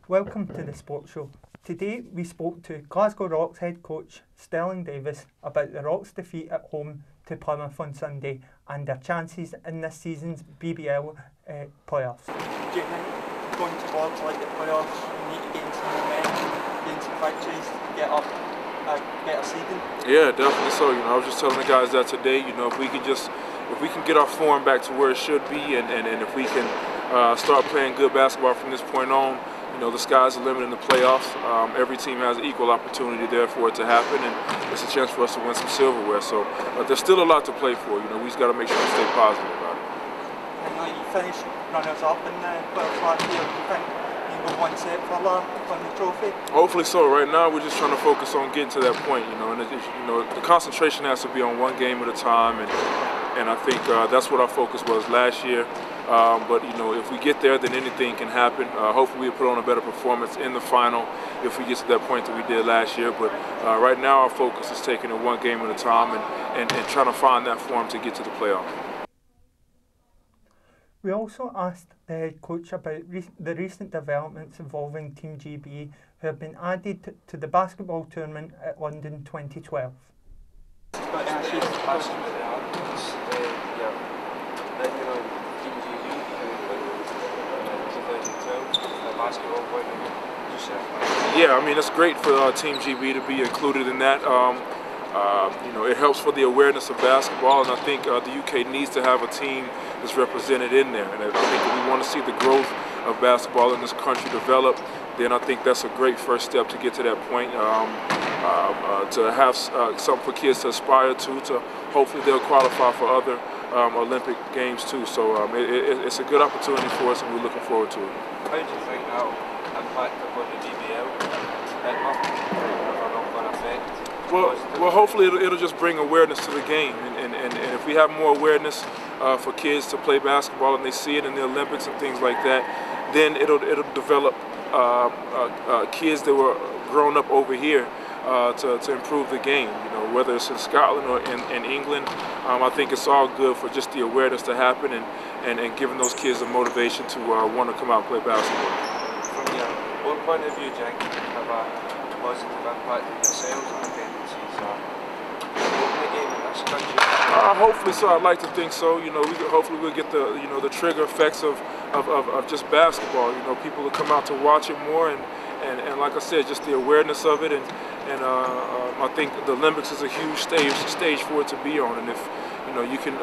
Welcome to the Sports Show. Today we spoke to Glasgow Rocks head coach Sterling Davis about the Rocks' defeat at home to Plymouth on Sunday and their chances in this season's BBL playoffs. Do you think going towards like the playoffs you need to gain some momentum, gain some victories, get up a better seeding? Yeah, definitely so. I was just telling the guys that today, if we can get our form back to where it should be and if we can start playing good basketball from this point on, the sky's the limit in the playoffs. Every team has an equal opportunity there for it to happen, and it's a chance for us to win some silverware. So there's still a lot to play for. We just got to make sure we stay positive about it. I know you finished runners-up in the playoffs last year. Do you think you can go one step further on the trophy? Hopefully so. Right now we're just trying to focus on getting to that point. And the concentration has to be on one game at a time, and I think that's what our focus was last year. But if we get there, then anything can happen. Hopefully we put on a better performance in the final if we get to that point that we did last year. But right now our focus is taking it one game at a time and trying to find that form to get to the playoff. We also asked the head coach about the recent developments involving Team GB, who have been added to the basketball tournament at London 2012. Yeah, it's great for Team GB to be included in that. It helps for the awareness of basketball, and I think the UK needs to have a team that's represented in there. And I think if we want to see the growth of basketball in this country develop, then I think that's a great first step to get to that point. To have something for kids to aspire to hopefully they'll qualify for other Olympic Games too. So it's a good opportunity for us, and we're looking forward to it. How do you think that will impact upon the BBL? Well, hopefully it'll just bring awareness to the game, and if we have more awareness for kids to play basketball and they see it in the Olympics and things like that, then it'll develop kids that were grown up over here to improve the game. Whether it's in Scotland or in England, I think it's all good for just the awareness to happen and giving those kids the motivation to want to come out and play basketball. From your own point of view, do you think it can have a positive impact on yourselves and tendencies in the game in this country? Hopefully so. I'd like to think so. Hopefully we'll get the the trigger effects of just basketball. People will come out to watch it more, and like I said, just the awareness of it, and I think the Olympics is a huge stage for it to be on, and if you can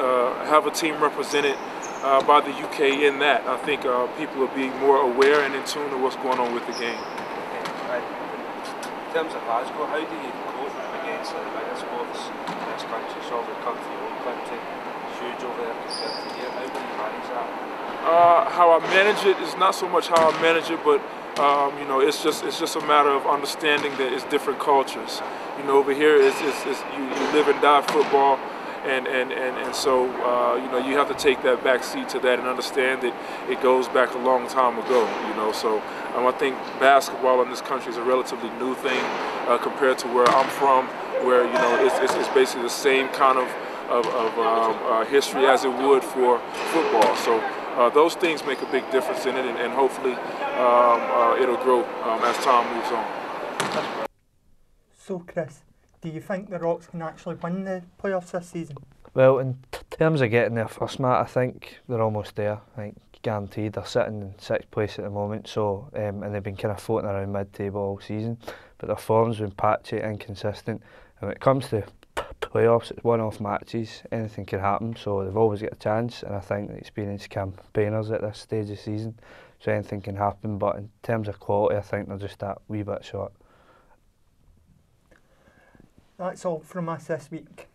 have a team represented by the UK in that, I think people will be more aware and in tune to what's going on with the game. In terms of Glasgow, how do you cope against the bigger sports in this country? So we come from your own country, huge over there compared to here. How do you manage that? How I manage it is not so much how I manage it, but it's just a matter of understanding that it's different cultures. Over here you live and die football, and so you have to take that back seat to that and understand that it goes back a long time ago. So I think basketball in this country is a relatively new thing compared to where I'm from, where it's basically the same kind of history as it would for football. So those things make a big difference in it, and hopefully it'll grow as time moves on. So Chris, do you think the Rocks can actually win the playoffs this season? Well, in terms of getting there first, Matt, I think they're almost there. I think guaranteed. They're sitting in 6th place at the moment, so and they've been kind of floating around mid-table all season, but their form's been patchy, inconsistent. And when it comes to playoffs, it's one-off matches, anything can happen, so they've always got a chance, and I think the experienced campaigners at this stage of the season, so anything can happen, but in terms of quality, I think they're just that wee bit short. That's all from us this week.